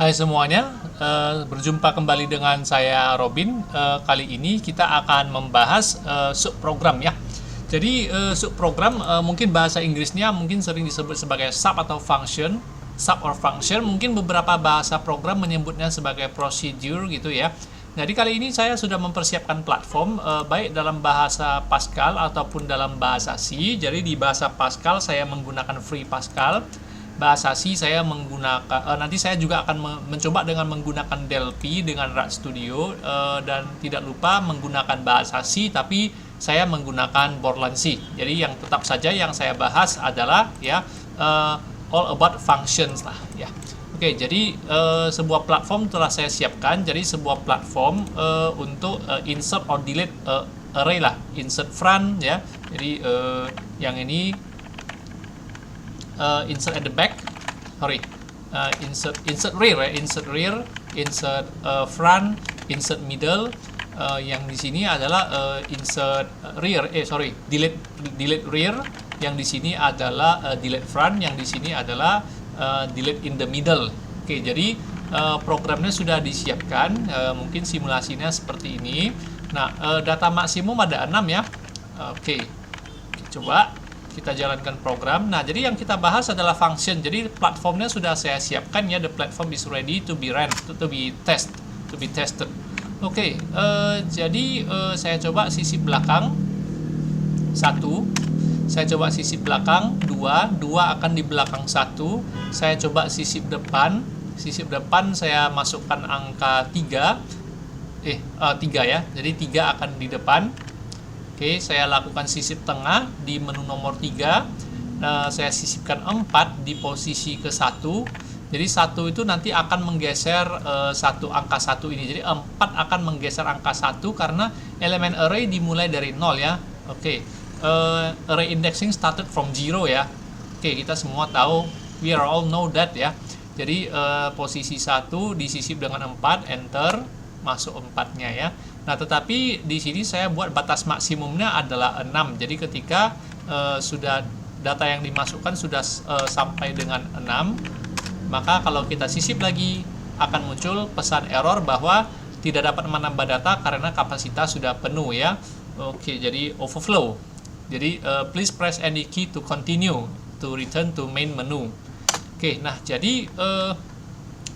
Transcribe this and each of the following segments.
Hai semuanya, berjumpa kembali dengan saya Robin. Kali ini kita akan membahas subprogram ya. Jadi subprogram mungkin bahasa Inggrisnya mungkin sering disebut sebagai sub atau function, sub or function. Mungkin beberapa bahasa program menyebutnya sebagai procedure gitu ya. Jadi kali ini saya sudah mempersiapkan platform baik dalam bahasa Pascal ataupun dalam bahasa C. Jadi di bahasa Pascal saya menggunakan Free Pascal. Bahasa C saya menggunakan nanti saya juga akan mencoba dengan menggunakan Delphi dengan RAD Studio, dan tidak lupa menggunakan bahasa C tapi saya menggunakan Borland C. Jadi yang tetap saja yang saya bahas adalah ya all about functions lah ya. Oke, jadi sebuah platform telah saya siapkan. Jadi sebuah platform untuk insert or delete array lah, insert front ya. Jadi yang ini insert at the back, insert rear ya, insert front, insert middle. Yang di sini adalah insert rear, delete rear. Yang di sini adalah delete front. Yang di sini adalah delete in the middle. Oke, jadi programnya sudah disiapkan. Mungkin simulasinya seperti ini. Nah, data maksimum ada 6 ya. Oke, coba kita jalankan program. Nah, jadi yang kita bahas adalah function. Jadi platformnya sudah saya siapkan ya. The platform is ready to be run, to be tested. Oke, jadi saya coba sisi belakang 1, saya coba sisi belakang 2 akan di belakang 1. Saya coba sisip depan saya masukkan angka 3 ya. Jadi 3 akan di depan. Oke, saya lakukan sisip tengah di menu nomor 3. Nah, saya sisipkan 4 di posisi ke 1. Jadi 1 itu nanti akan menggeser angka 1 ini. Jadi 4 akan menggeser angka 1 karena elemen array dimulai dari 0 ya. Oke, array indexing started from 0 ya. Oke, kita semua tahu, we are all know that ya. Jadi posisi 1 disisip dengan 4, enter, masuk 4-nya ya. Nah, tetapi di sini saya buat batas maksimumnya adalah 6. Jadi ketika sudah data yang dimasukkan sudah sampai dengan 6, maka kalau kita sisip lagi akan muncul pesan error bahwa tidak dapat menambah data karena kapasitas sudah penuh ya. Oke, jadi overflow. Jadi please press any key to continue to return to main menu. Oke, nah jadi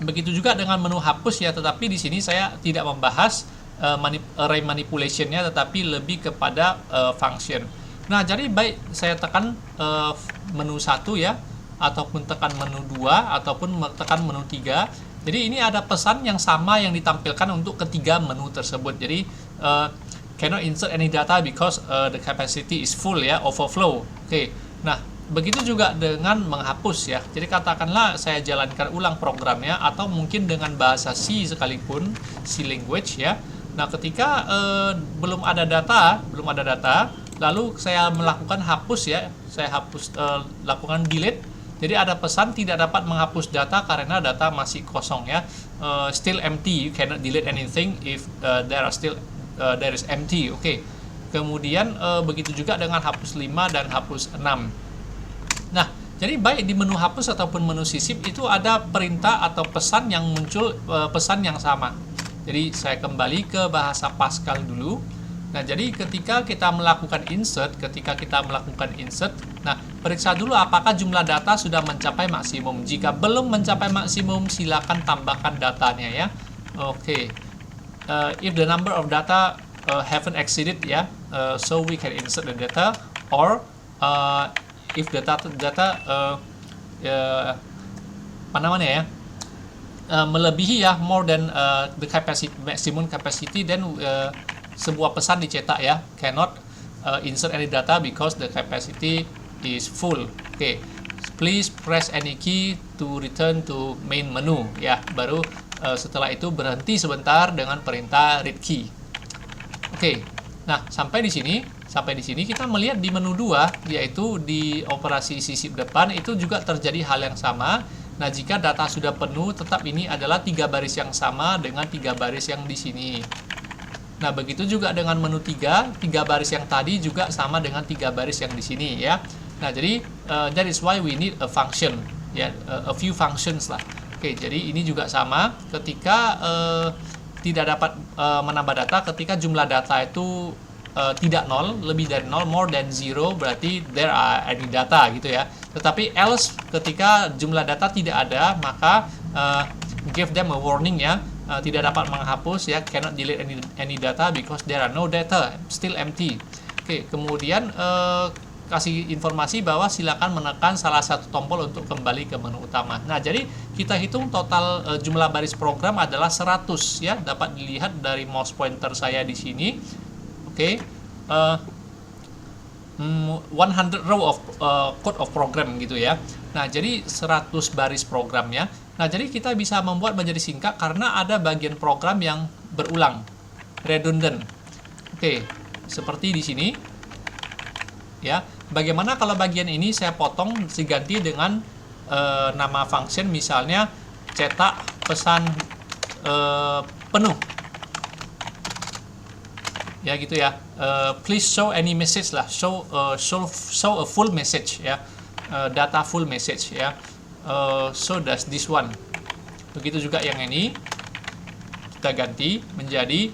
begitu juga dengan menu hapus ya, tetapi di sini saya tidak membahas array manipulation-nya, tetapi lebih kepada function. Nah, jadi baik saya tekan menu 1 ya, ataupun tekan menu 2, ataupun tekan menu 3. Jadi ini ada pesan yang sama yang ditampilkan untuk ketiga menu tersebut. Jadi cannot insert any data because the capacity is full ya, overflow. Oke. Nah, begitu juga dengan menghapus ya. Jadi katakanlah saya jalankan ulang programnya, atau mungkin dengan bahasa C sekalipun, C language ya. Nah, ketika belum ada data, lalu saya melakukan hapus ya, saya hapus, lakukan delete. Jadi ada pesan tidak dapat menghapus data karena data masih kosong ya, still empty, you cannot delete anything if there is empty. Oke. Kemudian begitu juga dengan hapus 5 dan hapus 6. Nah, jadi baik di menu hapus ataupun menu sisip itu ada perintah atau pesan yang muncul, pesan yang sama. Jadi saya kembali ke bahasa Pascal dulu. Nah, jadi ketika kita melakukan insert, nah periksa dulu apakah jumlah data sudah mencapai maksimum. Jika belum mencapai maksimum, silakan tambahkan datanya ya. Oke. If the number of data haven't exceeded ya, so we can insert the data, or if data apa namanya ya, melebihi ya, more than the capacity, maximum capacity, then sebuah pesan dicetak ya, cannot insert any data because the capacity is full. Oke, please press any key to return to main menu ya. Baru setelah itu berhenti sebentar dengan perintah read key. Oke. Nah, sampai di sini kita melihat di menu 2, yaitu di operasi sisip depan itu juga terjadi hal yang sama. Nah, jika data sudah penuh, tetap ini adalah 3 baris yang sama dengan 3 baris yang di sini. Nah, begitu juga dengan menu 3 baris yang tadi juga sama dengan 3 baris yang di sini ya. Nah, jadi that is why we need a function ya, a few functions lah. Oke, Oke, jadi ini juga sama ketika tidak dapat menambah data, ketika jumlah data itu tidak nol, lebih dari nol, more than zero, berarti there are any data gitu ya. Tetapi else ketika jumlah data tidak ada, maka give them a warning ya, tidak dapat menghapus ya, cannot delete any data because there are no data, still empty. Oke, kemudian kasih informasi bahwa silakan menekan salah satu tombol untuk kembali ke menu utama. Nah, jadi kita hitung total jumlah baris program adalah 100 ya, dapat dilihat dari mouse pointer saya di sini. Oke, 100 row of code of program gitu ya. Nah, jadi 100 baris programnya. Nah, jadi kita bisa membuat menjadi singkat karena ada bagian program yang berulang, redundant. Oke, seperti di sini ya. Bagaimana kalau bagian ini saya potong diganti dengan nama function, misalnya cetak pesan penuh ya, gitu ya. Please show any message lah, show a full message ya, data full message ya. So does this one. Begitu juga yang ini kita ganti menjadi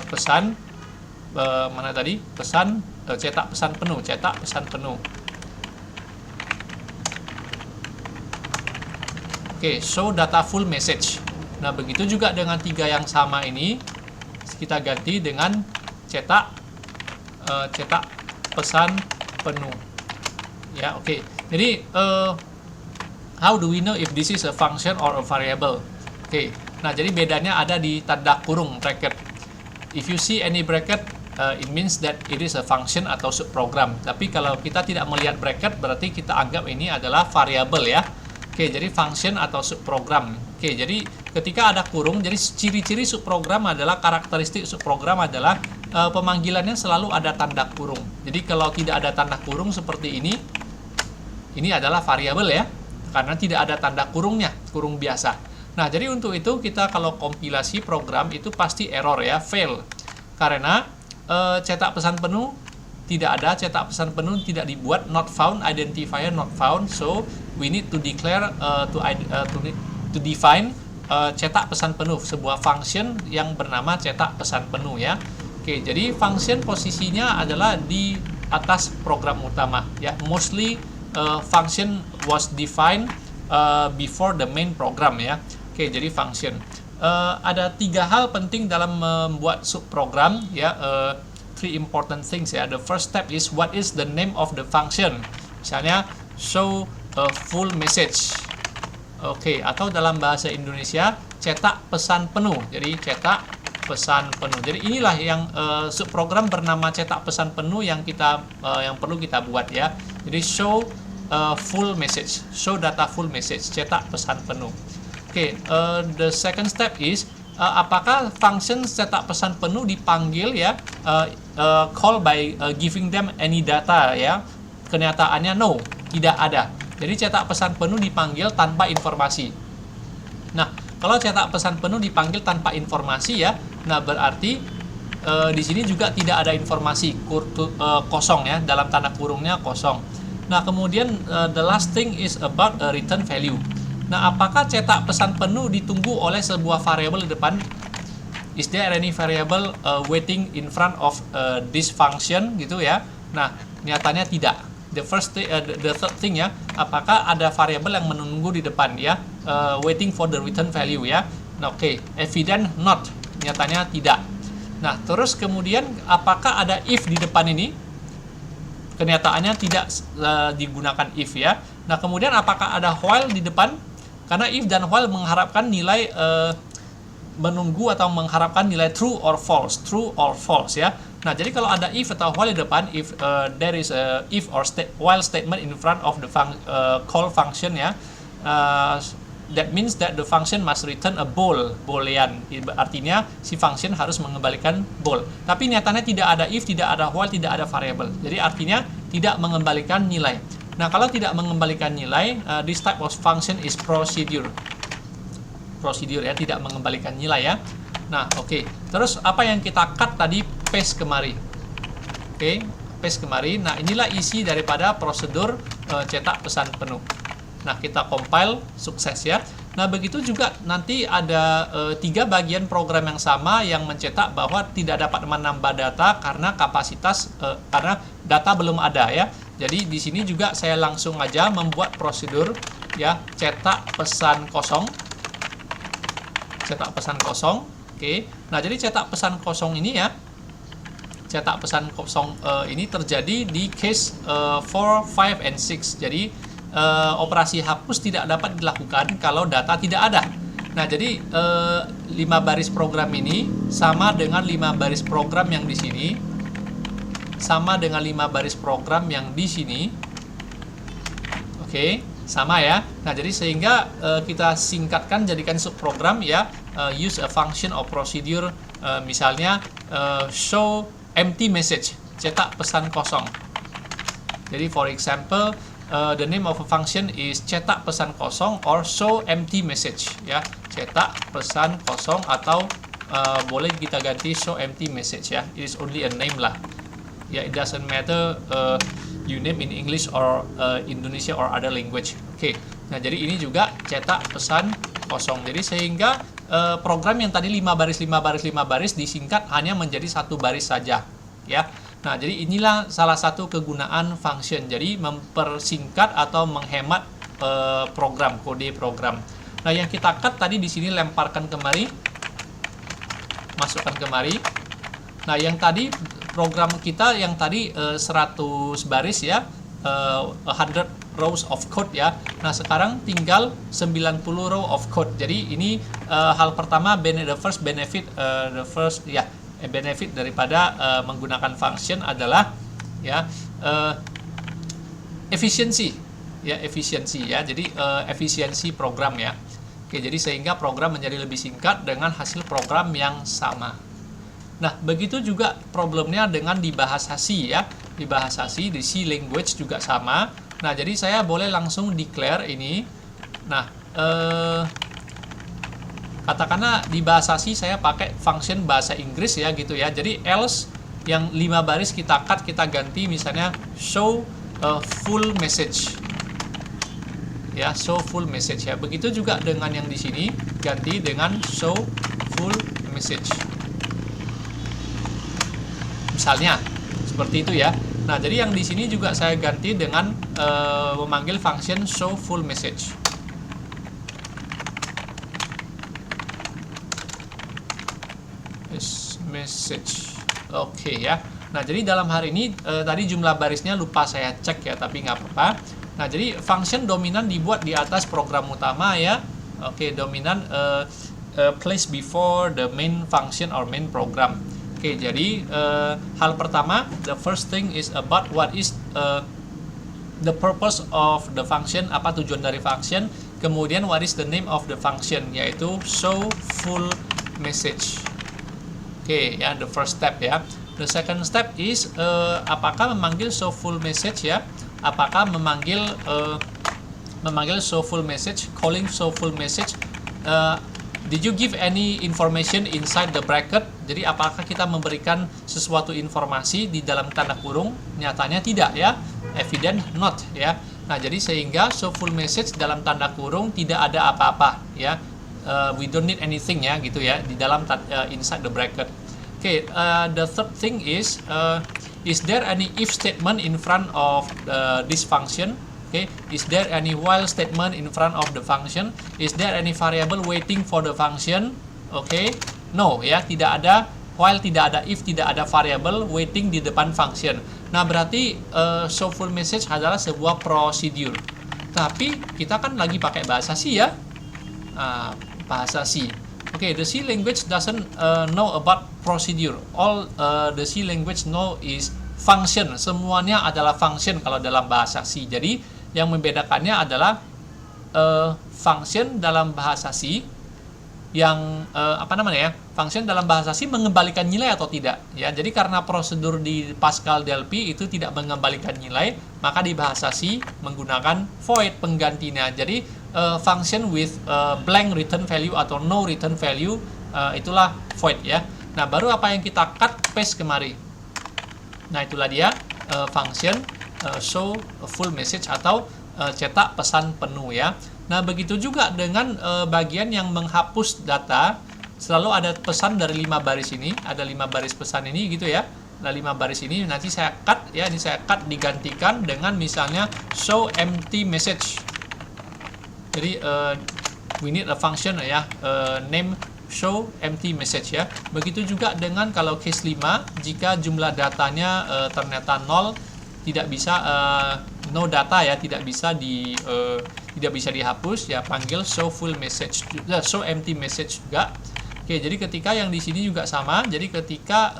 pesan mana tadi, pesan cetak pesan penuh, cetak pesan penuh. Oke, show data full message. Nah, begitu juga dengan 3 yang sama ini kita ganti dengan cetak pesan penuh ya. Oke, jadi how do we know if this is a function or a variable? Oke, nah jadi bedanya ada di tanda kurung, bracket. If you see any bracket, it means that it is a function atau subprogram. Tapi kalau kita tidak melihat bracket, berarti kita anggap ini adalah variable ya. Oke, jadi function atau subprogram. Oke, jadi ketika ada kurung, jadi ciri-ciri subprogram adalah, karakteristik subprogram adalah pemanggilannya selalu ada tanda kurung. Jadi kalau tidak ada tanda kurung seperti ini adalah variable ya, karena tidak ada tanda kurungnya, kurung biasa. Nah, jadi untuk itu kita kalau kompilasi program itu pasti error ya, fail. Karena cetak pesan penuh tidak ada, cetak pesan penuh tidak dibuat, not found, identifier not found. So we need to declare to define cetak pesan penuh, sebuah function yang bernama cetak pesan penuh ya. Oke, jadi function posisinya adalah di atas program utama ya. Mostly function was defined before the main program ya. Oke, jadi function. Ada 3 hal penting dalam membuat subprogram ya. 3 important things ya. The first step is what is the name of the function. Misalnya show a full message. Oke, atau dalam bahasa Indonesia cetak pesan penuh. Jadi cetak pesan penuh. Jadi inilah yang subprogram bernama cetak pesan penuh yang perlu kita buat ya. Jadi show full message, show data full message, cetak pesan penuh. Oke, the second step is apakah function cetak pesan penuh dipanggil ya, call by giving them any data ya. Kenyataannya no, tidak ada. Jadi cetak pesan penuh dipanggil tanpa informasi. Nah, kalau cetak pesan penuh dipanggil tanpa informasi ya, nah berarti di sini juga tidak ada informasi, kosong ya, dalam tanda kurungnya kosong. Nah, kemudian the last thing is about a return value. Nah, apakah cetak pesan penuh ditunggu oleh sebuah variable di depan? Is there any variable waiting in front of this function gitu ya? Nah, nyatanya tidak. The third thing ya, apakah ada variable yang menunggu di depan ya? Waiting for the return value ya. Nah, oke, evident not. Nyatanya tidak. Nah, terus kemudian apakah ada if di depan ini? Kenyataannya tidak digunakan if ya. Nah, kemudian apakah ada while di depan? Karena if dan while mengharapkan nilai menunggu atau mengharapkan nilai true or false ya. Nah, jadi kalau ada if atau while di depan, if there is a if or while statement in front of the call function ya, that means that the function must return a boolean. Artinya si function harus mengembalikan bool. Tapi nyatanya tidak ada if, tidak ada while, tidak ada variable. Jadi artinya tidak mengembalikan nilai. Nah, kalau tidak mengembalikan nilai, this type of function is procedure ya, tidak mengembalikan nilai ya. Nah, oke. Terus apa yang kita cut tadi, paste kemari. Oke, paste kemari. Nah, inilah isi daripada prosedur cetak pesan penuh. Nah, kita compile, sukses ya. Nah, begitu juga nanti ada 3 bagian program yang sama yang mencetak bahwa tidak dapat menambah data karena kapasitas karena data belum ada ya. Jadi di sini juga saya langsung aja membuat prosedur ya, cetak pesan kosong. Cetak pesan kosong. Oke. Nah, jadi cetak pesan kosong ini ya. Cetak pesan kosong ini terjadi di case 4, 5, and 6. Jadi operasi hapus tidak dapat dilakukan kalau data tidak ada. Nah, jadi 5 baris program ini sama dengan 5 baris program yang di sini, sama dengan 5 baris program yang di sini. Oke, sama ya. Nah, jadi sehingga kita singkatkan, jadikan subprogram ya, use a function or procedure, misalnya show empty message, cetak pesan kosong. Jadi for example, the name of a function is cetak pesan kosong or show empty message ya, cetak pesan kosong, atau boleh kita ganti show empty message ya. It is only a name lah ya, it doesn't matter you name in English or Indonesia or other language. Oke. Nah, jadi ini juga cetak pesan kosong. Jadi sehingga program yang tadi 5 baris 5 baris 5 baris disingkat hanya menjadi 1 baris saja ya. Nah, jadi inilah salah satu kegunaan function. Jadi mempersingkat atau menghemat program, kode program. Nah, yang kita cut tadi di sini lemparkan kemari, masukkan kemari. Nah, yang tadi program kita yang tadi 100 baris ya, 100 rows of code ya. Nah, sekarang tinggal 90 row of code. Jadi ini hal pertama, the first benefit benefit daripada menggunakan function adalah ya efisiensi ya. Jadi efisiensi program ya. Oke, jadi sehingga program menjadi lebih singkat dengan hasil program yang sama. Nah, begitu juga problemnya dengan di bahasa C ya. Di bahasa C, di C language juga sama. Nah, jadi saya boleh langsung declare ini. Nah, katakanlah di bahasa C saya pakai function bahasa Inggris ya gitu ya. Jadi else yang 5 baris kita cut, kita ganti misalnya show full message. Ya, show full message ya. Begitu juga dengan yang di sini, ganti dengan show full message. Misalnya seperti itu ya. Nah, jadi yang di sini juga saya ganti dengan memanggil function show full message. Message. Oke ya. Nah, jadi dalam hari ini tadi jumlah barisnya lupa saya cek ya, tapi nggak apa-apa. Nah, jadi function dominan dibuat di atas program utama ya. Oke, dominan place before the main function or main program. Oke, jadi hal pertama, the first thing is about what is the purpose of the function, apa tujuan dari function. Kemudian what is the name of the function, yaitu show full message. Oke, ya, the first step ya. The second step is apakah memanggil show full message ya? Apakah memanggil show full message, calling show full message? Did you give any information inside the bracket? Jadi apakah kita memberikan sesuatu informasi di dalam tanda kurung? Nyatanya tidak ya. Evident not ya. Nah, jadi sehingga show full message dalam tanda kurung tidak ada apa-apa ya. We don't need anything ya gitu ya di dalam inside the bracket. Okay, the third thing is there any if statement in front of this function? Okay, is there any while statement in front of the function? Is there any variable waiting for the function? Okay, no ya, tidak ada while, tidak ada if, tidak ada variable waiting di depan function. Nah, berarti show full message adalah sebuah prosedur. Tapi kita kan lagi pakai bahasa C ya. Bahasa C. Okay, the C language doesn't know about procedure. All the C language know is function. Semuanya adalah function kalau dalam bahasa C. Jadi yang membedakannya adalah function dalam bahasa C yang function dalam bahasa C mengembalikan nilai atau tidak ya. Jadi karena prosedur di Pascal DLP itu tidak mengembalikan nilai, maka di bahasa C menggunakan void penggantinya. Jadi function with blank return value atau no return value itulah void ya. Nah, baru apa yang kita cut paste kemari. Nah, itulah dia function show full message atau cetak pesan penuh ya. Nah, begitu juga dengan bagian yang menghapus data, selalu ada pesan dari 5 baris ini, ada 5 baris pesan ini gitu ya. Nah, 5 baris ini nanti saya cut ya, ini saya cut digantikan dengan misalnya show empty message. Jadi we need a function ya, name show empty message ya. Begitu juga dengan kalau case 5, jika jumlah datanya ternyata 0, tidak bisa no data ya, tidak bisa dihapus ya, panggil show full message, show empty message juga. Oke, jadi ketika yang di sini juga sama. Jadi ketika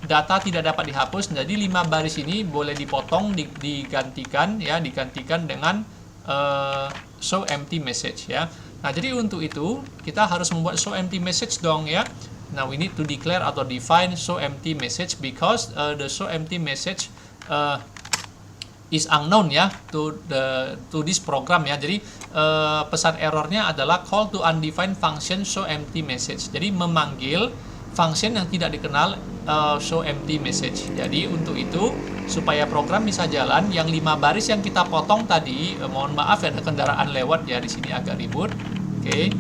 data tidak dapat dihapus, jadi 5 baris ini boleh dipotong, digantikan ya, digantikan dengan show empty message ya. Nah, jadi untuk itu kita harus membuat show empty message dong ya. Now we need to declare atau define show empty message because the show empty message is unknown ya to this program ya. Jadi pesan errornya adalah call to undefined function show empty message. Jadi memanggil function yang tidak dikenal show empty message. Jadi untuk itu supaya program bisa jalan, yang 5 baris yang kita potong tadi, mohon maaf ya ada kendaraan lewat ya, di sini agak ribut. Oke.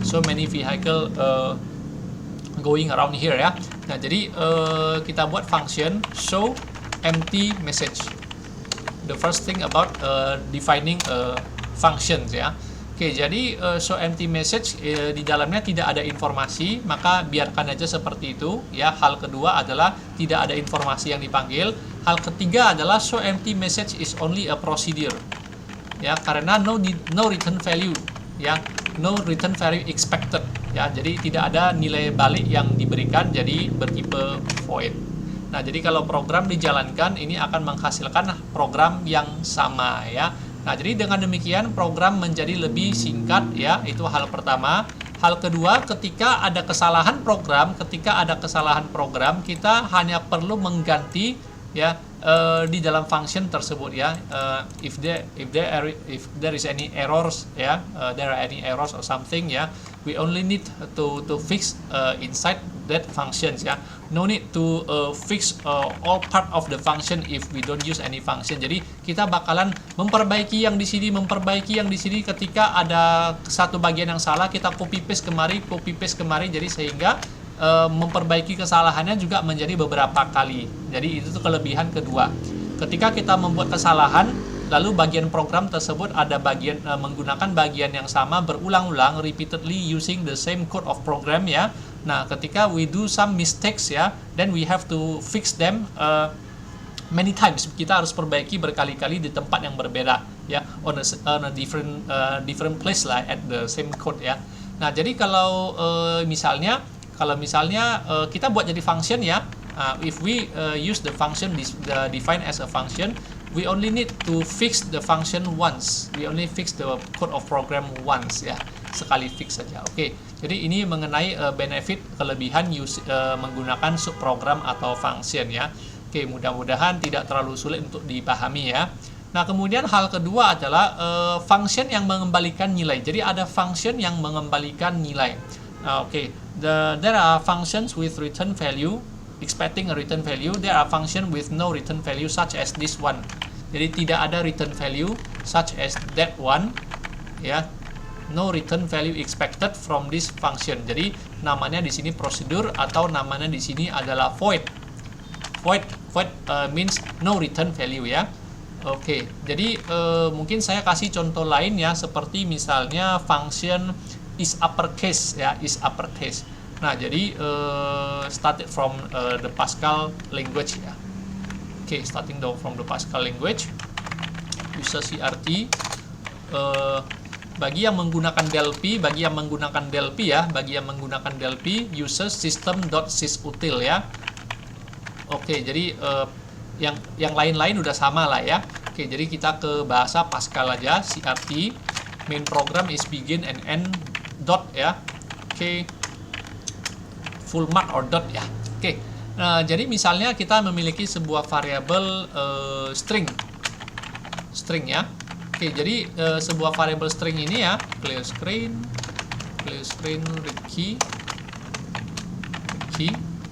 So many vehicle going around here ya. Nah, jadi kita buat function show empty message. The first thing about defining functions ya. Oke, jadi show empty message di dalamnya tidak ada informasi, maka biarkan aja seperti itu ya. Hal kedua adalah tidak ada informasi yang dipanggil. Hal ketiga adalah show empty message is only a procedure ya, karena no return value ya, no return value expected ya. Jadi tidak ada nilai balik yang diberikan, jadi bertipe void. Nah, jadi kalau program dijalankan ini akan menghasilkan program yang sama ya. Nah, jadi dengan demikian program menjadi lebih singkat ya, itu hal pertama. Hal kedua, ketika ada kesalahan program, kita hanya perlu mengganti ya di dalam function tersebut ya. If there is any errors ya, there are any errors or something ya, we only need to fix inside that functions ya. No need to fix all part of the function if we don't use any function. Jadi kita bakalan memperbaiki yang di sini, ketika ada satu bagian yang salah kita copy paste kemari, jadi sehingga memperbaiki kesalahannya juga menjadi beberapa kali. Jadi itu tuh kelebihan kedua. Ketika kita membuat kesalahan, lalu bagian program tersebut ada bagian menggunakan bagian yang sama berulang-ulang, repeatedly using the same code of program ya. Nah, ketika we do some mistakes ya, then we have to fix them many times. Kita harus perbaiki berkali-kali di tempat yang berbeda ya, on a different place lah at the same code ya. Nah, jadi kalau misalnya kita buat jadi function ya, if we use the function define as a function, we only need to fix the function once. We only fix the code of program once ya, sekali fix saja. Oke. Jadi ini mengenai benefit kelebihan menggunakan subprogram atau function ya. Oke, mudah-mudahan tidak terlalu sulit untuk dipahami ya. Nah, kemudian hal kedua adalah function yang mengembalikan nilai. Jadi ada function yang mengembalikan nilai. Oke, there are functions with return value, expecting a return value. There are functions with no return value such as this one. Jadi tidak ada return value such as that one ya. No return value expected from this function. Jadi namanya di sini prosedur atau namanya di sini adalah void. Void means no return value ya. Oke, jadi mungkin saya kasih contoh lain ya, seperti misalnya function is uppercase ya, is uppercase. Nah, jadi started from the Pascal language ya. Oke, starting from the Pascal language, user CRT. Bagi yang menggunakan Delphi, user system.sysutil ya. Oke, jadi yang lain-lain udah sama lah ya. Oke, jadi kita ke bahasa Pascal aja, CRT. Main program is begin and end dot ya. Oke, full mark or dot ya. Oke, nah, jadi misalnya kita memiliki sebuah variabel string ya. Oke, jadi sebuah variabel string ini ya, clear screen read key.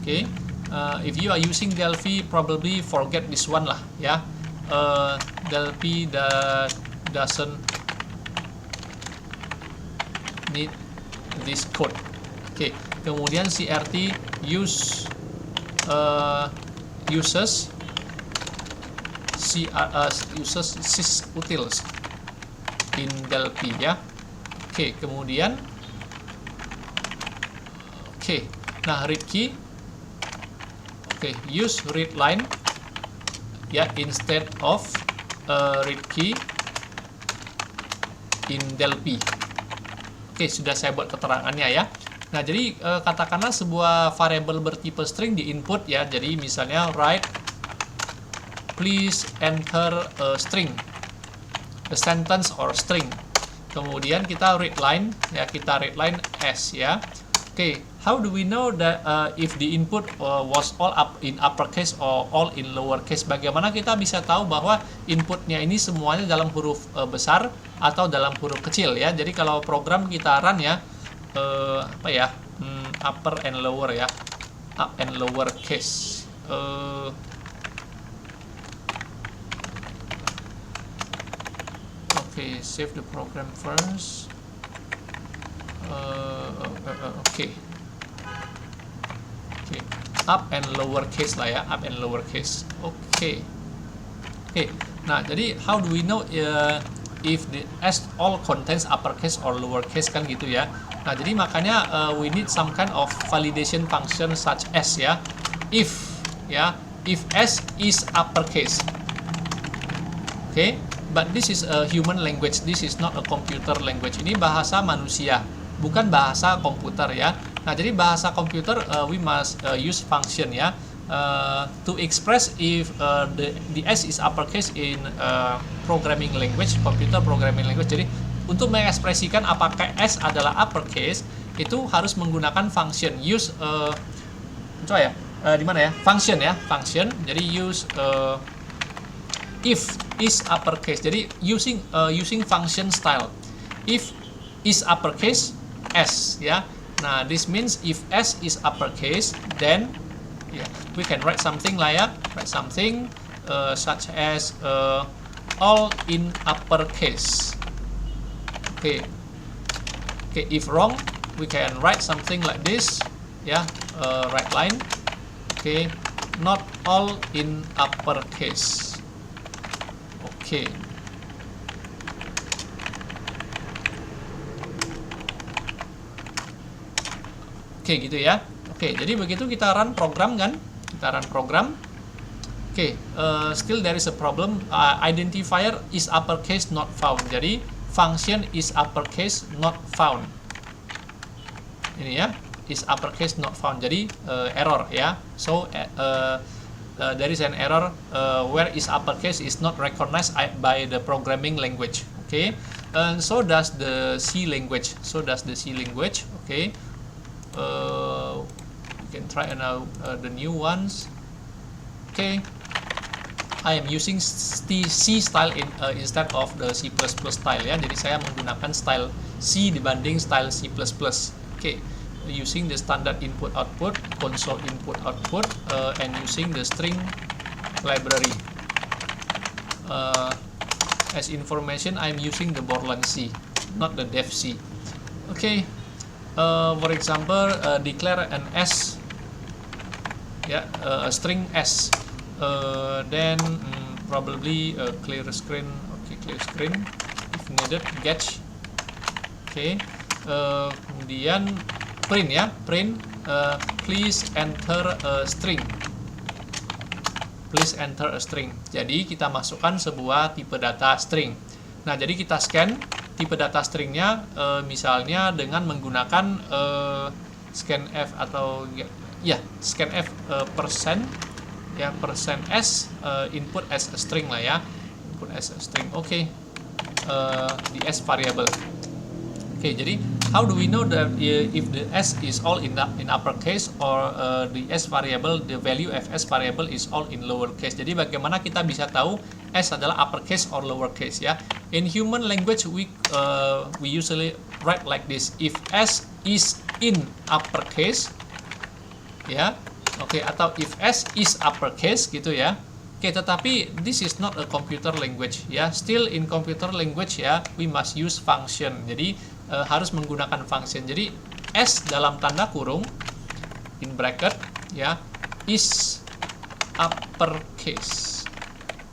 Oke, if you are using Delphi, probably forget this one lah ya. Delphi doesn't need this code. Oke, kemudian CRT uses sysutils in del-p ya. Oke, kemudian nah read key, use read line ya instead of read key in del-p. Sudah saya buat keterangannya ya. Nah, jadi katakanlah sebuah variabel bertipe string di input ya. Jadi misalnya write please enter a string, a sentence or string. Kemudian kita read line ya, kita read line s ya. How do we know that if the input was all up in uppercase or all in lowercase? Bagaimana kita bisa tahu bahwa inputnya ini semuanya dalam huruf besar atau dalam huruf kecil ya? Jadi kalau program kita run ya, upper and lower ya, up and lower case. Save the program first. Up and lower case lah ya, up and lower case. Nah, jadi how do we know if the s all contains uppercase or lowercase kan gitu ya. Nah, jadi makanya we need some kind of validation function such as ya, if s is uppercase. But this is a human language, this is not a computer language. Ini bahasa manusia, bukan bahasa komputer ya. Nah, jadi bahasa komputer we must use function ya to express if the s is uppercase in programming language, computer programming language. Jadi untuk mengekspresikan apakah s adalah uppercase itu harus menggunakan function. Use di mana ya? Function ya, function. Jadi use if is uppercase. Jadi using function style. If is uppercase s ya. Nah, this means if s is uppercase, then we can write something like write something such as all in uppercase. If wrong, we can write something like this ya, right line. Not all in uppercase. Gitu ya. Jadi begitu kita run program kan, still there is a problem. Identifier is uppercase not found. Jadi function is uppercase not found. Ini ya, is uppercase not found. Jadi error ya. So there is an error where is uppercase is not recognized by the programming language. And so does the C language. We can try now the new ones. I am using C style instead of the C++ style ya. Jadi saya menggunakan style C dibanding style C++. Using the standard input output, console input output, and using the string library. As information, I'm using the Borland C, not the dev C. For example, declare an s, a string s, then probably clear screen. Clear screen if needed, getch. Kemudian print ya, please enter a string. Jadi kita masukkan sebuah tipe data string. Nah, jadi kita scan tipe data stringnya misalnya dengan menggunakan scanf atau scanf percent s, input as a string lah ya, di s variable. Jadi how do we know that if the s is all in uppercase or the s variable, the value of s variable is all in lowercase? Jadi bagaimana kita bisa tahu s adalah uppercase or lowercase ya? In human language we usually write like this: if s is in uppercase ya, atau if s is uppercase gitu ya. Tetapi this is not a computer language ya. Still in computer language ya, we must use function. Jadi harus menggunakan function. Jadi S dalam tanda kurung in bracket ya is uppercase.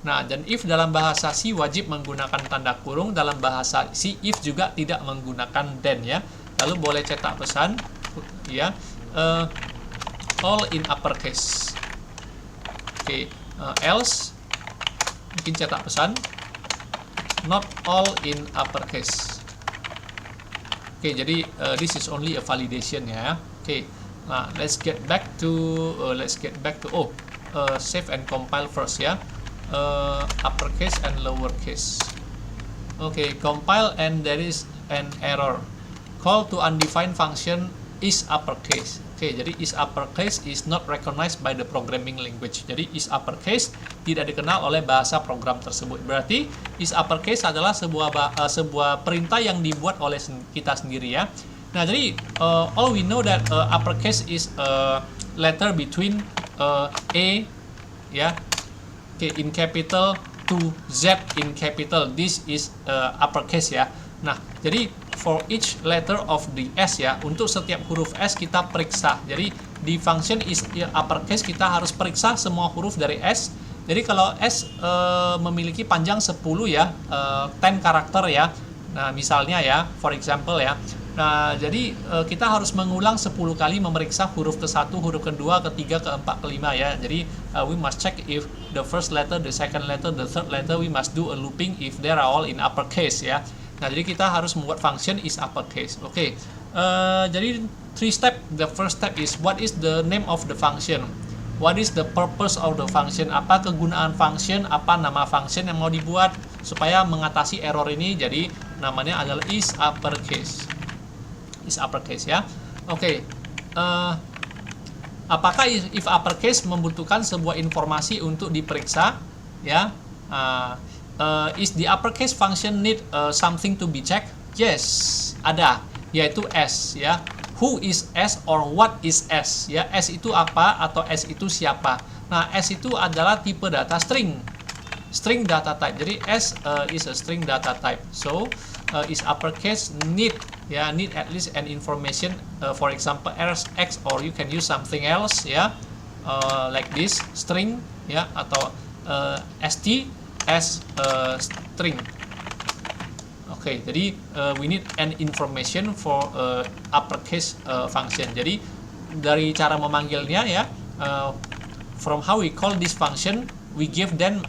Nah, dan if dalam bahasa C wajib menggunakan tanda kurung, dalam bahasa C if juga tidak menggunakan then ya. Lalu boleh cetak pesan ya all in uppercase. Oke, else mungkin cetak pesan not all in uppercase. Oke, jadi this is only a validation ya. Oke, nah let's get back to save and compile first ya. Uppercase and lowercase. Oke, compile and there is an error. Call to undefined function is uppercase. Oke, jadi is uppercase is not recognized by the programming language. Jadi is uppercase tidak dikenal oleh bahasa program tersebut. Berarti is uppercase adalah sebuah perintah yang dibuat oleh kita sendiri ya. Nah, jadi all we know that uppercase is a letter between A ya, in capital to Z in capital. This is uppercase ya. Nah, jadi for each letter of the S ya, untuk setiap huruf S kita periksa. Jadi di function is uppercase kita harus periksa semua huruf dari S. Jadi kalau S memiliki panjang 10 ya, 10 karakter ya. Nah, misalnya ya, for example ya. Nah, jadi kita harus mengulang 10 kali memeriksa huruf ke-1, huruf kedua, ketiga, keempat, kelima ya. Jadi we must check if the first letter, the second letter, the third letter, we must do a looping if they are all in uppercase ya. Nah, jadi kita harus membuat function is uppercase. Oke. Jadi 3 step. The first step is what is the name of the function? What is the purpose of the function? Apa kegunaan function? Apa nama function yang mau dibuat supaya mengatasi error ini? Jadi namanya adalah is uppercase. Is uppercase ya. Oke. Apakah if uppercase membutuhkan sebuah informasi untuk diperiksa ya? Is the uppercase function need something to be checked? Yes, ada, yaitu S ya. Who is S or what is S ya? S itu apa atau S itu siapa? Nah, S itu adalah tipe data string data type. Jadi S is a string data type. So is uppercase need at least an information, for example X, or you can use something else ya, like this string ya, atau st as string. Oke, jadi we need an information for uppercase function. Jadi dari cara memanggilnya ya, from how we call this function, we give them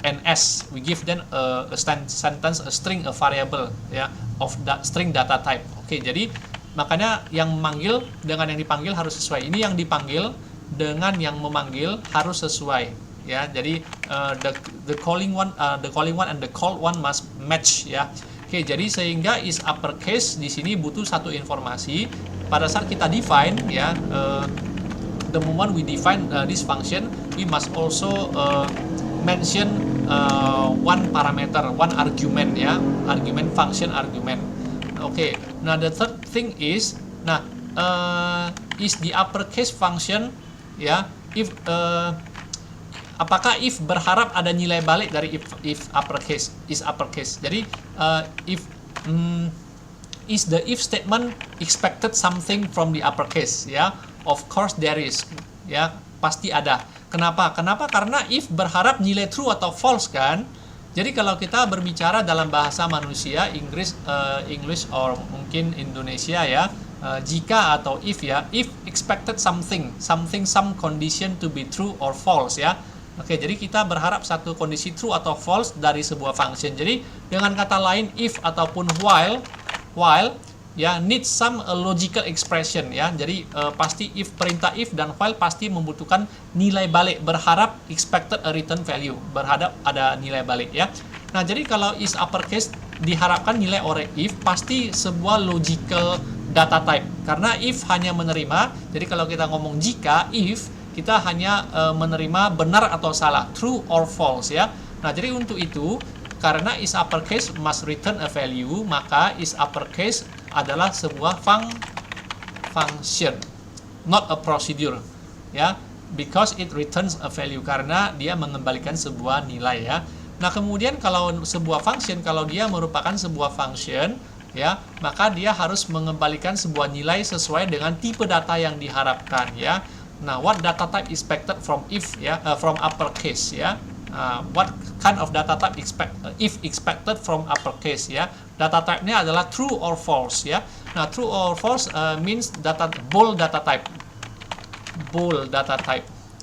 an S, we give them a sentence, a string, a variable ya, of that string data type. Oke, jadi makanya yang memanggil dengan yang dipanggil harus sesuai. Ini yang dipanggil dengan yang memanggil harus sesuai. Ya, jadi the calling one and the called one must match ya. Oke, jadi sehingga is uppercase di sini butuh satu informasi pada saat kita define ya. The moment we define this function, we must also mention one parameter, one argument ya, argument function argument. Oke, nah the third thing is, is the uppercase function ya, if apakah if berharap ada nilai balik dari if uppercase is uppercase. Jadi is the if statement expected something from the uppercase ya? Of course there is ya, pasti ada. Kenapa? Karena if berharap nilai true atau false kan. Jadi kalau kita berbicara dalam bahasa manusia, English or mungkin Indonesia ya, jika atau if ya, if expected something, some condition to be true or false ya. Oke, jadi kita berharap satu kondisi true atau false dari sebuah function. Jadi dengan kata lain if ataupun while ya need some logical expression ya. Jadi pasti if, perintah if dan while pasti membutuhkan nilai balik, berharap expected a return value, berharap ada nilai balik ya. Nah, jadi kalau is uppercase diharapkan nilai oleh if pasti sebuah logical data type. Karena if hanya menerima, jadi kalau kita ngomong jika if kita hanya menerima benar atau salah, true or false ya. Nah, jadi untuk itu karena is uppercase must return a value, maka is uppercase adalah sebuah function, not a procedure ya, because it returns a value, karena dia mengembalikan sebuah nilai ya. Nah, kemudian kalau sebuah function, kalau dia merupakan sebuah function, ya, maka dia harus mengembalikan sebuah nilai sesuai dengan tipe data yang diharapkan, ya. Nah, what data type expected from if, ya, from uppercase, ya. What kind of data type if expected from uppercase, ya. Data type-nya adalah true or false, ya. Nah, true or false means bold data type,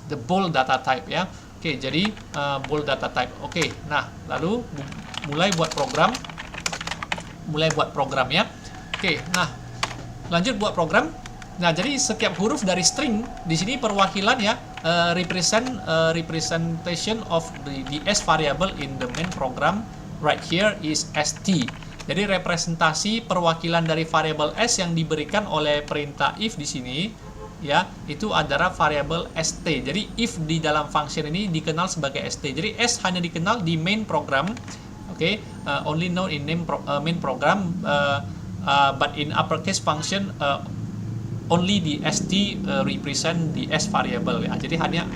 the bold data type, ya. Oke, jadi bold data type. Oke, nah lalu mulai buat program, ya. Oke, nah lanjut buat program. Nah, jadi setiap huruf dari string di sini perwakilan, ya, representation of the s variable in the main program right here is st. Jadi representasi perwakilan dari variabel s yang diberikan oleh perintah if di sini, ya, itu adalah variabel st. Jadi if di dalam function ini dikenal sebagai st. Jadi s hanya dikenal di main program, okay? Only known in main program, but in uppercase function only the st represent the s variable, ya. Jadi hanya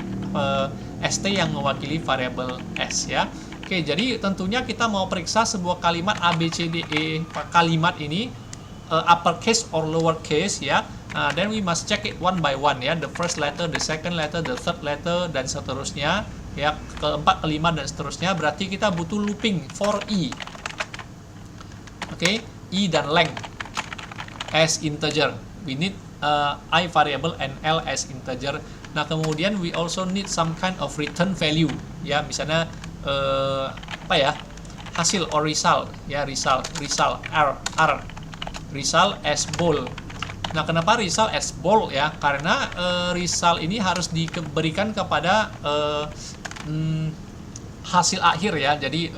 st yang mewakili variabel s, ya. Oke, jadi tentunya kita mau periksa sebuah kalimat A, B, C, D, E, kalimat ini uppercase or lowercase, ya. Then we must check it one by one, ya. The first letter, the second letter, the third letter, dan seterusnya, ya. Keempat, kelima, dan seterusnya. Berarti kita butuh looping for E. Oke, E dan length as integer. We need I variable and L as integer. Nah, kemudian we also need some kind of return value, ya. Misalnya apa ya, hasil or result, ya, result R result as bool. Nah, kenapa result as bool, ya? Karena result ini harus diberikan kepada hasil akhir, ya. Jadi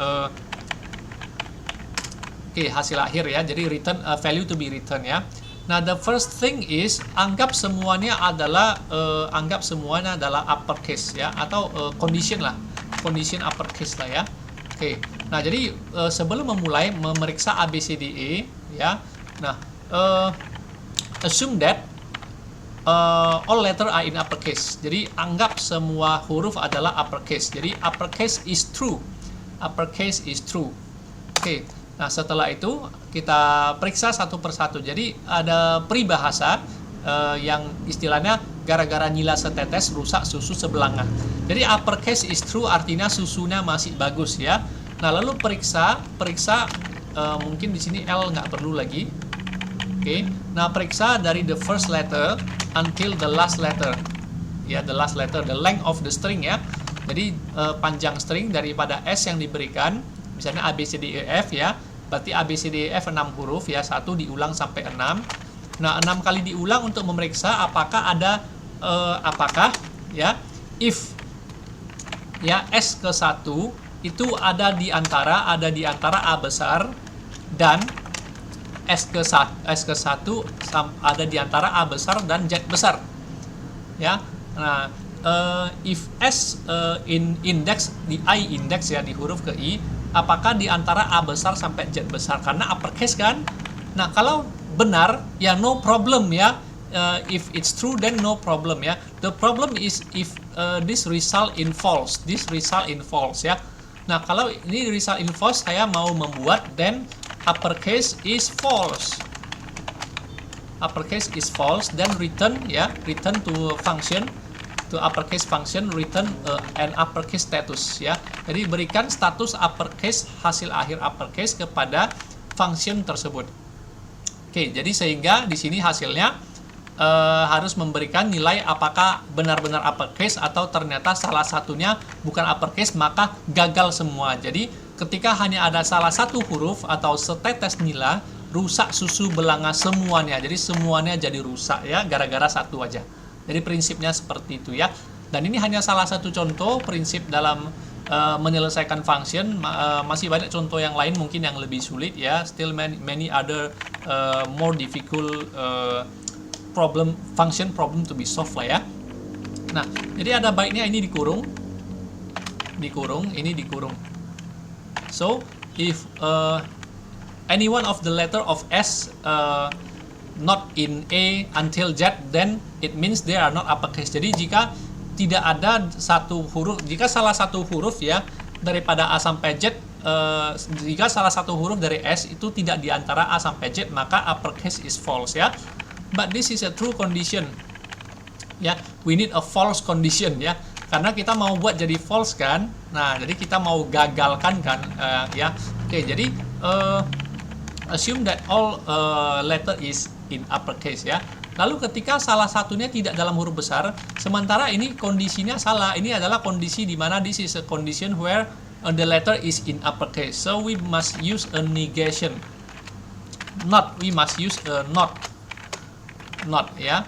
oke, hasil akhir, ya. Jadi return value to be return, ya. Nah, the first thing is anggap semuanya adalah uppercase, ya, atau condition lah. Condition uppercase lah, ya. Oke. Nah, jadi sebelum memulai memeriksa A, B, C, D, E, ya. Nah, assume that all letter are in uppercase. Jadi anggap semua huruf adalah uppercase. Jadi uppercase is true. Uppercase is true. Oke. Nah, setelah itu kita periksa satu persatu. Jadi ada peribahasa yang istilahnya gara-gara nyila setetes rusak susu sebelanga. Jadi uppercase is true artinya susunya masih bagus, ya. Nah, lalu periksa mungkin di sini L nggak perlu lagi. Oke. Nah, periksa dari the first letter until the last letter. Ya, the last letter, the length of the string, ya. Jadi panjang string daripada S yang diberikan, misalnya A B C D E F, ya. Berarti A B C D E F 6 huruf, ya. 1 diulang sampai 6. Nah, 6 kali diulang untuk memeriksa apakah ada ya, if, ya, S ke 1 itu ada di antara A besar dan S ke 1 ada di antara A besar dan Z besar, ya. Nah, if S in index, di I index, ya, di huruf ke I, apakah di antara A besar sampai Z besar, karena uppercase kan. Nah, kalau benar, ya, no problem, ya. If it's true, then no problem, ya. The problem is if this result in false, ya. Nah, kalau ini result in false, saya mau membuat then uppercase is false. Uppercase is false, then return, ya, return to function, to uppercase function, return an uppercase status, ya. Jadi berikan status uppercase, hasil akhir uppercase kepada function tersebut. Oke, jadi sehingga di sini hasilnya harus memberikan nilai apakah benar-benar uppercase atau ternyata salah satunya bukan uppercase, maka gagal semua. Jadi ketika hanya ada salah satu huruf atau setetes nila, rusak susu belanga semuanya. Jadi semuanya jadi rusak, ya, gara-gara satu aja. Jadi prinsipnya seperti itu, ya. Dan ini hanya salah satu contoh prinsip dalam menyelesaikan function. Masih banyak contoh yang lain mungkin yang lebih sulit, ya. Still many other more difficult function problem to be solved lah, ya. Nah, jadi ada baiknya ini dikurung, ini dikurung. So if any one of the letter of S not in A until Z, then it means they are not uppercase. Jadi jika tidak ada satu huruf, jika salah satu huruf, ya, daripada A sampai Z jika salah satu huruf dari S itu tidak di antara A sampai Z, maka uppercase is false ya. But this is a true condition. Ya, we need a false condition ya. Karena kita mau buat jadi false kan. Nah, jadi kita mau gagalkan kan ya. Oke, jadi assume that all letter is in uppercase ya. Lalu ketika salah satunya tidak dalam huruf besar, sementara ini kondisinya salah. Ini adalah kondisi di mana this is a condition where the letter is in uppercase. So we must use a negation. Not, we must use a not. Not ya.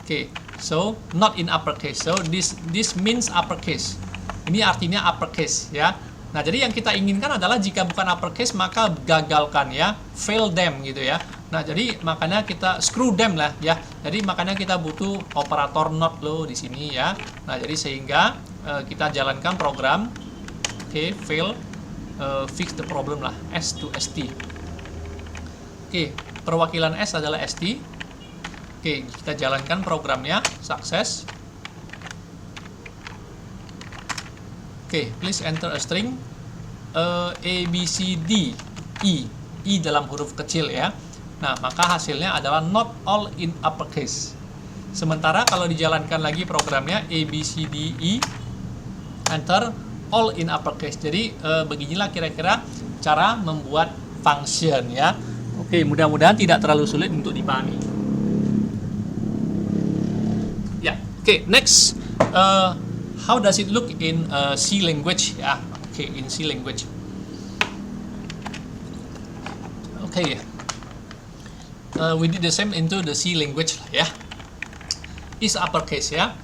Oke. So not in uppercase. So this means uppercase. Ini artinya uppercase ya. Nah, jadi yang kita inginkan adalah jika bukan uppercase maka gagalkan ya, fail them gitu ya. Nah, jadi makanya kita screw them lah ya. Jadi makanya kita butuh operator not lo di sini ya. Nah, jadi sehingga kita jalankan program. Oke, fail, fix the problem lah, S to ST. Oke, perwakilan S adalah ST. Oke, kita jalankan programnya, sukses. Oke, please enter a string A, B, C, D, E dalam huruf kecil ya. Nah, maka hasilnya adalah not all in uppercase. Sementara kalau dijalankan lagi programnya A, B, C, D, E, enter all in uppercase. Jadi beginilah kira-kira cara membuat function ya. Oke, mudah-mudahan tidak terlalu sulit untuk dipahami. Ya, oke, next, how does it look in C language ya? Oke, in C language. Oke, we did the same into the C language ya. Is uppercase ya.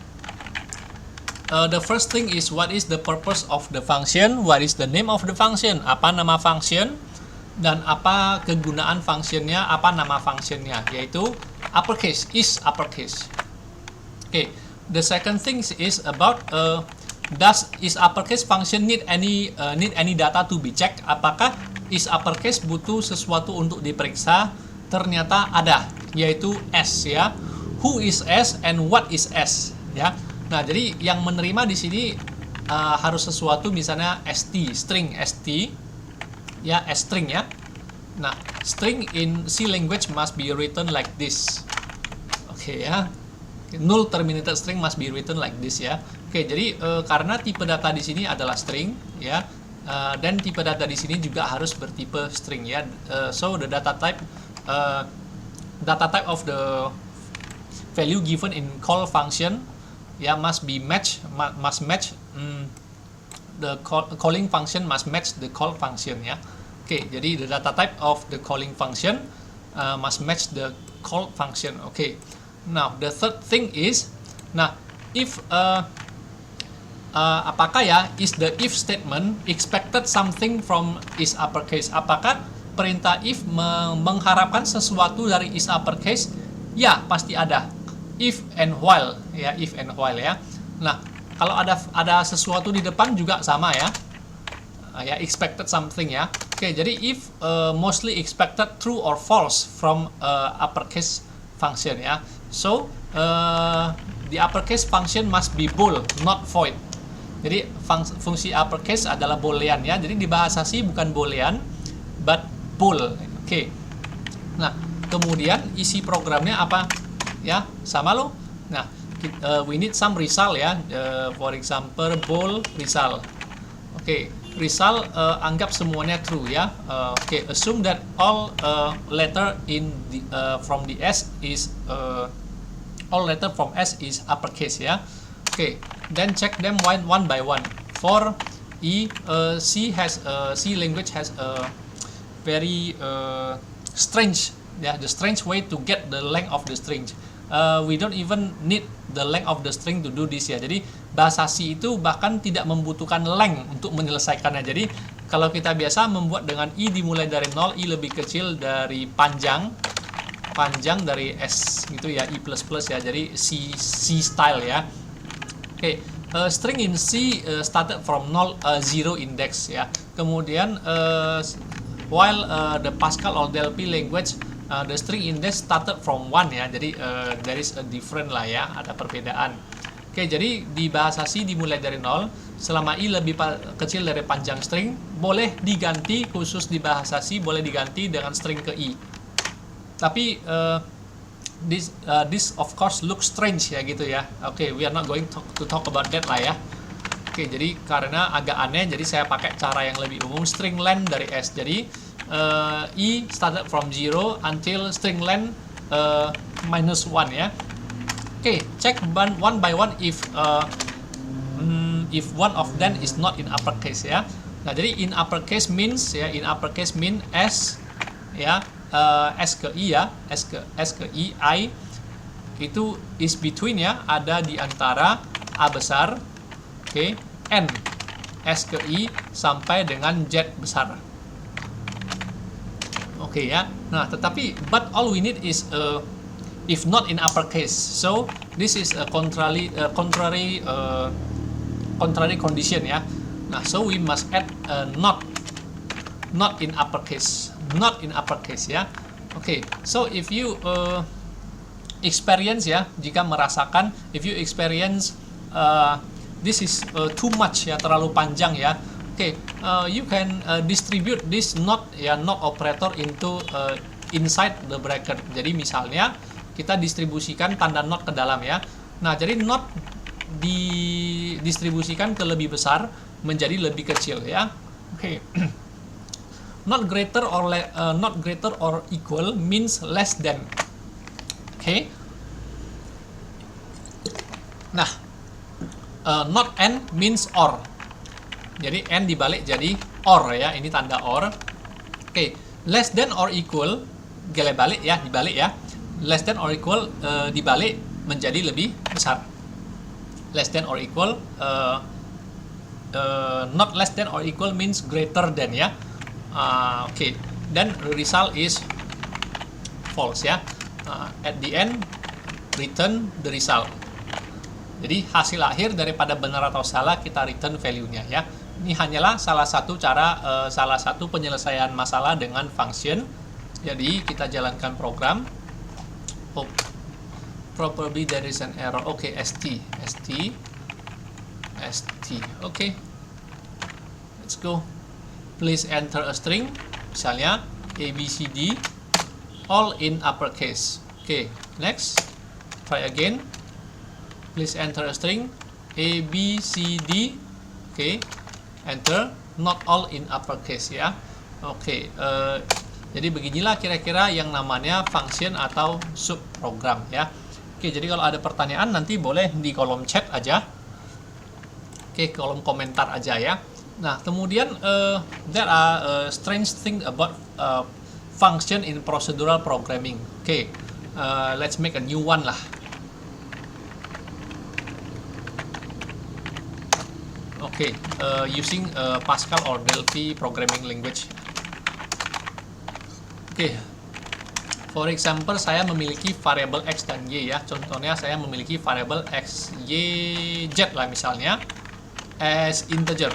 The first thing is what is the purpose of the function, what is the name of the function, apa nama function, dan apa kegunaan functionnya, apa nama functionnya, yaitu uppercase, is uppercase. Okay, the second thing is about does is uppercase function need any data to be checked? Apakah is uppercase butuh sesuatu untuk diperiksa? Ternyata ada, yaitu S ya. Who is S and what is S ya. Nah, jadi yang menerima di sini harus sesuatu misalnya ST, string ST ya, string ya. Nah, string in C language must be written like this. Oke ya. Null terminated string must be written like this ya. Oke, jadi karena tipe data di sini adalah string ya, dan tipe data di sini juga harus bertipe string ya. So the data type of the value given in call function ya must match the calling function must match the call function ya. Oke, jadi the data type of the calling function must match the call function. Oke. Now, the third thing is, nah, if apakah ya is the if statement expected something from is uppercase? Apakah perintah if mengharapkan sesuatu dari is uppercase? Ya, pasti ada. If and while ya, if and while ya. Nah, kalau ada sesuatu di depan juga sama ya. Ya, expected something ya. Oke, jadi if mostly expected true or false from uppercase function ya. So the uppercase function must be bool, not void. Jadi fungsi uppercase adalah boolean ya. Jadi di bahasa C bukan boolean, but bool. Oke. Nah, kemudian isi programnya apa? Ya, sama lo. Nah, we need some result ya. For example, bool result. Oke, result anggap semuanya true ya. Oke, assume that all letter in the, from the S is all letter from S is uppercase ya. Okay, then check them one by one. For E, C language has a very strange, the strange way to get the length of the string. We don't even need the length of the string to do this ya. Jadi bahasa C itu bahkan tidak membutuhkan length untuk menyelesaikannya. Jadi kalau kita biasa membuat dengan I dimulai dari 0, I lebih kecil dari panjang dari S gitu ya, I++ ya. Jadi C style ya. Oke, string in C started from 0 index ya. Kemudian while the Pascal or Delphi language the string index started from 1 ya. Jadi there is a different lah ya, ada perbedaan. Oke, jadi di bahasa C dimulai dari 0, selama I lebih kecil dari panjang string, boleh diganti, khusus di bahasa C, boleh diganti dengan string ke I. Tapi, this of course looks strange ya gitu ya. Oke, we are not going to talk about that lah ya. Oke, jadi karena agak aneh, jadi saya pakai cara yang lebih umum, string length dari S. Jadi, I started from 0 until string length -1 ya. Oke, check one by one if one of them is not in uppercase ya. Nah, jadi in uppercase means ya, in uppercase mean S ya, S ke I ya, S ke I itu is between ya, ada di antara A besar, oke, N S ke I sampai dengan Z besar. Oke ya. Nah, tetapi but all we need is if not in uppercase, so this is a contrary condition ya. Nah, so we must add not in uppercase, ya. Okay, so if you experience ya, jika merasakan, if you experience this is too much ya, terlalu panjang ya. Okay, you can distribute this not ya, not operator into inside the bracket. Jadi misalnya kita distribusikan tanda not ke dalam ya. Nah, jadi not didistribusikan ke lebih besar menjadi lebih kecil ya. Oke. Not greater or equal means less than. Oke. Nah, not and means or. Jadi and dibalik jadi or ya. Ini tanda or. Oke. Less than or equal, balik ya, dibalik ya. Less than or equal dibalik menjadi lebih besar. Less than or equal, not less than or equal means greater than ya. Oke, then result is false ya. At the end return the result. Jadi hasil akhir daripada benar atau salah kita return value-nya ya. Ini hanyalah salah satu cara, salah satu penyelesaian masalah dengan function. Jadi kita jalankan program. Oh, probably there is an error. Okay, st. Okay, let's go. Please enter a string, misalnya ABCD, all in uppercase. Okay, next, try again. Please enter a string ABCD. Okay, enter, not all in uppercase ya. Okay, jadi beginilah kira-kira yang namanya function atau subprogram ya. Oke, jadi kalau ada pertanyaan nanti boleh di kolom chat aja. Oke, kolom komentar aja ya. Nah, kemudian there are strange thing about function in procedural programming. Oke, let's make a new one lah. Oke, using Pascal or Delphi programming language. Oke, for example, saya memiliki variabel X dan Y ya. Contohnya saya memiliki variabel X, Y, Z lah misalnya as integer.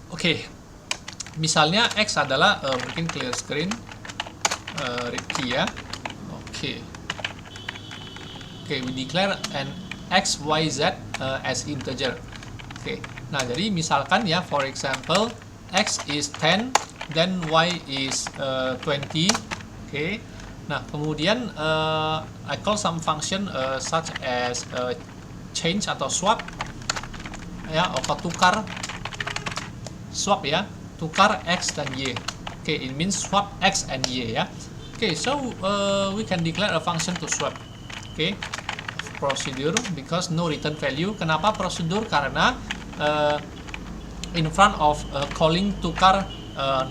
Oke, misalnya X adalah mungkin clear screen, read key ya. Oke, we declare an X, Y, Z as integer. Oke, nah jadi misalkan ya, for example, X is 10, then Y is 20. Oke, nah kemudian I call some function such as change atau swap ya, atau tukar, swap ya, tukar X dan Y. Oke, it means swap X and Y ya. Oke, so we can declare a function to swap. Oke, procedure because no return value. Kenapa prosedur? Karena in front of calling tukar,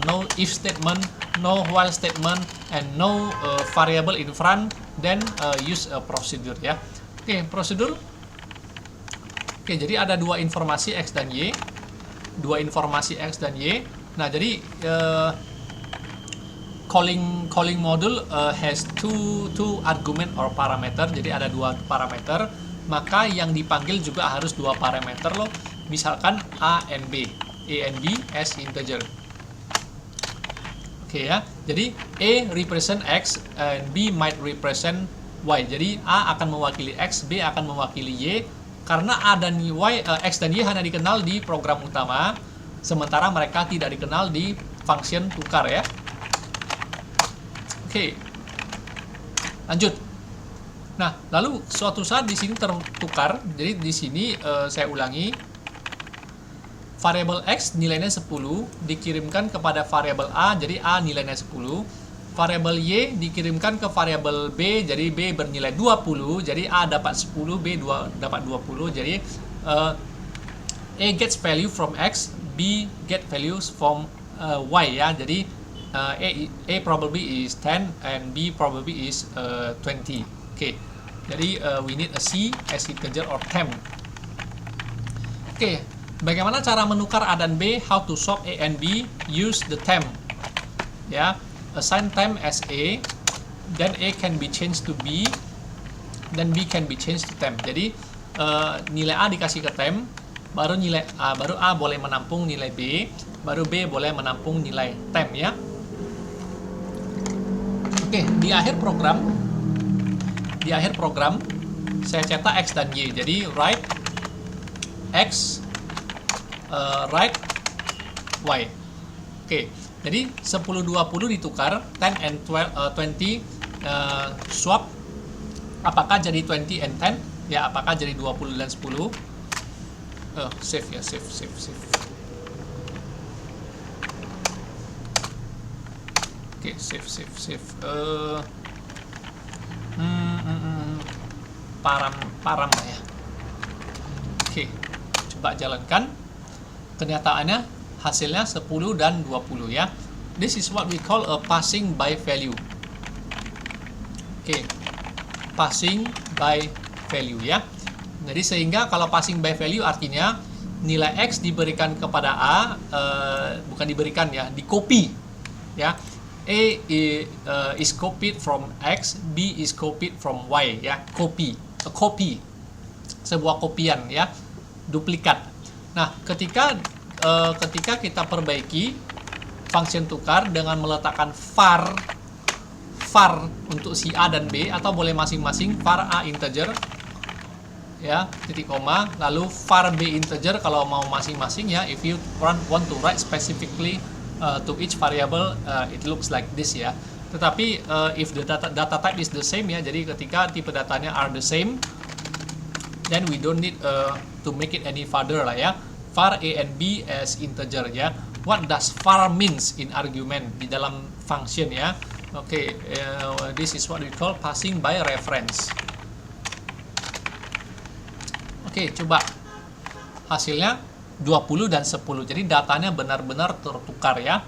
no if statement, no while statement, and no variable in front, then use a procedure ya. Oke, prosedur. Oke, jadi ada dua informasi X dan Y. Nah, jadi calling module has two argument or parameter. Jadi ada dua parameter, maka yang dipanggil juga harus dua parameter loh. Misalkan A and B as integer. Oke ya. Jadi A represent X and B might represent Y. Jadi A akan mewakili X, B akan mewakili Y. Karena A dan Y, X dan Y hanya dikenal di program utama, sementara mereka tidak dikenal di function tukar ya. Oke. Lanjut. Nah, lalu suatu saat di sini tertukar. Jadi di sini saya ulangi. Variabel X nilainya 10 dikirimkan kepada variabel A, jadi A nilainya 10. Variabel Y dikirimkan ke variabel B, jadi B bernilai 20, jadi A dapat 10, B dapat 20. Jadi A gets value from X, B get values from Y ya. Jadi A probably is 10 and B probably is 20. Oke. Jadi we need a C as integer or temp. Oke. Bagaimana cara menukar A dan B? How to swap A and B? Use the temp. Ya, assign temp as A, then A can be changed to B, then B can be changed to temp. Jadi nilai A dikasih ke temp, baru A boleh menampung nilai B, baru B boleh menampung nilai temp ya. Oke, di akhir program saya cetak X dan Y. Jadi write X, write Y. Oke, jadi 10 20 ditukar, 10 and 20 swap. Apakah jadi 20 and 10? Ya, apakah jadi 20 dan 10? Save ya, save. Oke, save. Param ya. Oke, coba jalankan. Kenyataannya hasilnya 10 dan 20 ya. This is what we call a passing by value. Oke. Passing by value ya. Jadi sehingga kalau passing by value artinya nilai X diberikan kepada A, bukan diberikan ya, di-copy ya. A is copied from X, B is copied from Y ya. Copy. Sebuah kopian ya. Duplikat. Nah, ketika kita perbaiki function tukar dengan meletakkan var untuk si A dan B, atau boleh masing-masing var A integer ya, titik koma, lalu var B integer kalau mau masing-masing ya. If you want to write specifically to each variable, it looks like this ya. Tetapi if the data type is the same ya, jadi ketika tipe datanya are the same, then we don't need to make it any further lah ya. Var A and B as integer ya. What does var means in argument di dalam function ya? Oke, this is what we call passing by reference. Oke, coba hasilnya 20 dan 10. Jadi datanya benar-benar tertukar ya.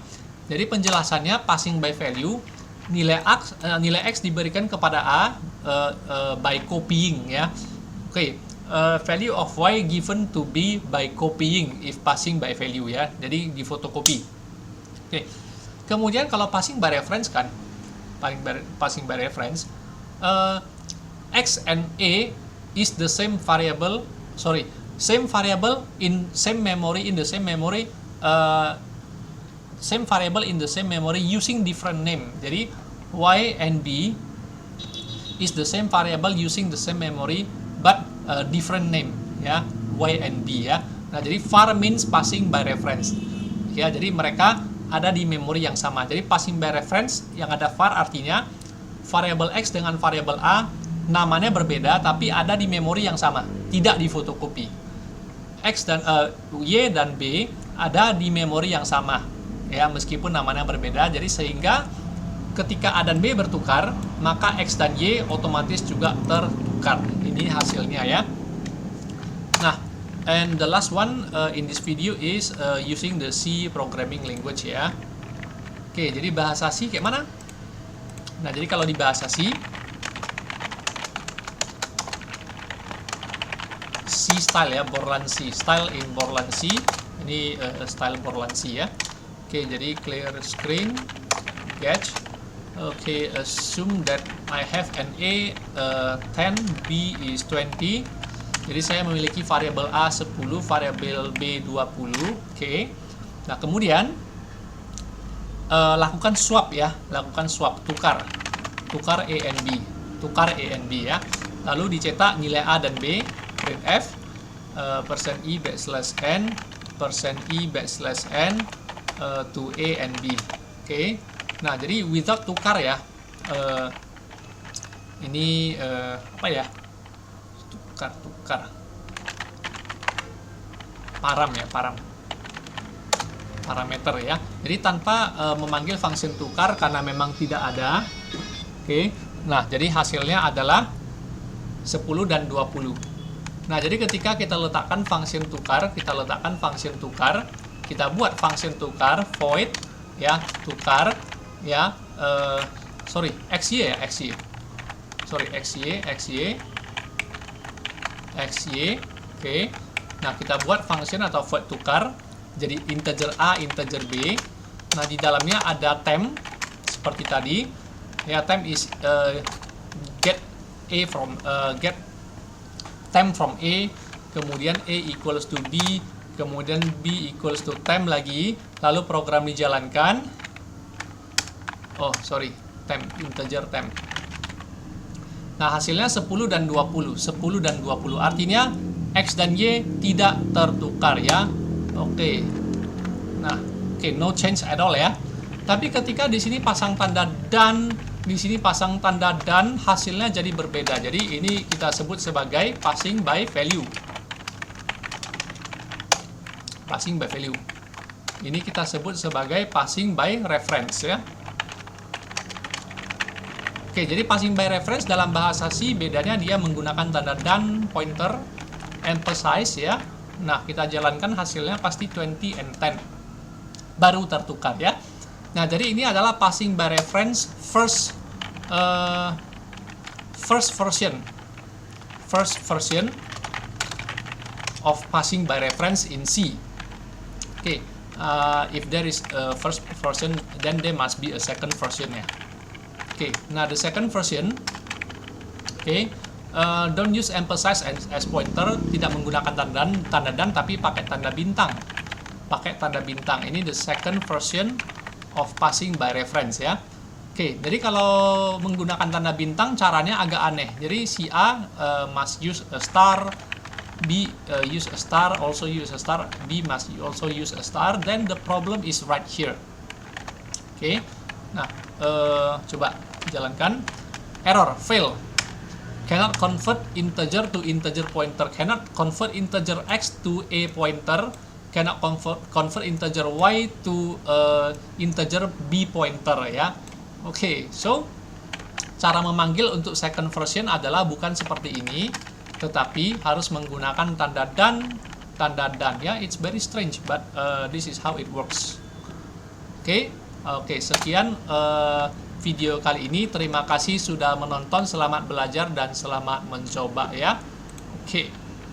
Jadi penjelasannya passing by value, nilai X diberikan kepada A by copying ya. Oke. Value of Y given to B by copying if passing by value ya. Jadi di fotokopi. Oke. Kemudian kalau passing by reference kan, passing by reference, X and A is the same variable, same variable in same memory same variable in the same memory using different name. Jadi Y and B is the same variable using the same memory but different name ya, Y and B ya. Nah, jadi var means passing by reference ya, jadi mereka ada di memori yang sama. Jadi passing by reference yang ada var artinya variabel X dengan variabel A namanya berbeda tapi ada di memori yang sama, tidak di fotokopi. X dan Y dan B ada di memori yang sama ya, meskipun namanya berbeda. Jadi sehingga ketika A dan B bertukar, maka X dan Y otomatis juga tertukar. Ini hasilnya ya. Nah, and the last one in this video is using the C programming language ya. Oke, jadi bahasa C kayak mana? Nah, jadi kalau di bahasa C style ya, Borland C, style in Borland C. Ini style Borland C ya. Oke, jadi clear screen, catch. Okay, assume that I have an A 10, B is 20. Jadi saya memiliki variabel A 10, variabel B 20. Oke. Nah, kemudian lakukan swap ya, tukar A and B. tukar A and B ya. Lalu dicetak nilai A dan B, printf %i backslash n %i backslash n to A and B. Oke. Nah, jadi without tukar ya. Ini apa ya? Tukar. Param ya, parameter ya. Jadi tanpa memanggil function tukar karena memang tidak ada. Oke. Nah, jadi hasilnya adalah 10 dan 20. Nah, jadi ketika kita letakkan function tukar, kita buat function tukar void ya, tukar ya, xy ya, xy. Oke. Nah, kita buat function atau void tukar jadi integer A, integer B. Nah, di dalamnya ada temp seperti tadi. Ya, temp is get temp from A, kemudian A equals to B, kemudian B equals to temp lagi, lalu program dijalankan. Temp, integer temp. Nah, hasilnya 10 dan 20. Artinya X dan Y tidak tertukar ya. Oke. Nah, no change at all ya. Tapi ketika di sini pasang tanda dan, di sini pasang tanda dan, hasilnya jadi berbeda. Jadi ini kita sebut sebagai passing by value. Ini kita sebut sebagai passing by reference ya. Oke, jadi passing by reference dalam bahasa C bedanya dia menggunakan tanda dan, pointer, emphasize ya. Nah, kita jalankan hasilnya pasti 20 and 10. Baru tertukar ya. Nah, jadi ini adalah passing by reference first version of passing by reference in C. Okay, if there is a first version, then there must be a second version ya. Okay, nah the second version, don't use emphasize as pointer, tidak menggunakan tanda dan tapi pakai tanda bintang. Ini the second version of passing by reference ya. Oke, jadi kalau menggunakan tanda bintang caranya agak aneh. Jadi si A must use a star, B use a star, also use a star, B must also use a star, then the problem is right here. Oke, nah coba jalankan. Error, fail. Cannot convert integer to integer pointer, cannot convert integer X to A pointer, cannot convert integer Y to integer B pointer ya. Oke, so cara memanggil untuk second version adalah bukan seperti ini, tetapi harus menggunakan tanda dan ya. It's very strange, but this is how it works. Oke, sekian video kali ini. Terima kasih sudah menonton, selamat belajar dan selamat mencoba ya. Oke.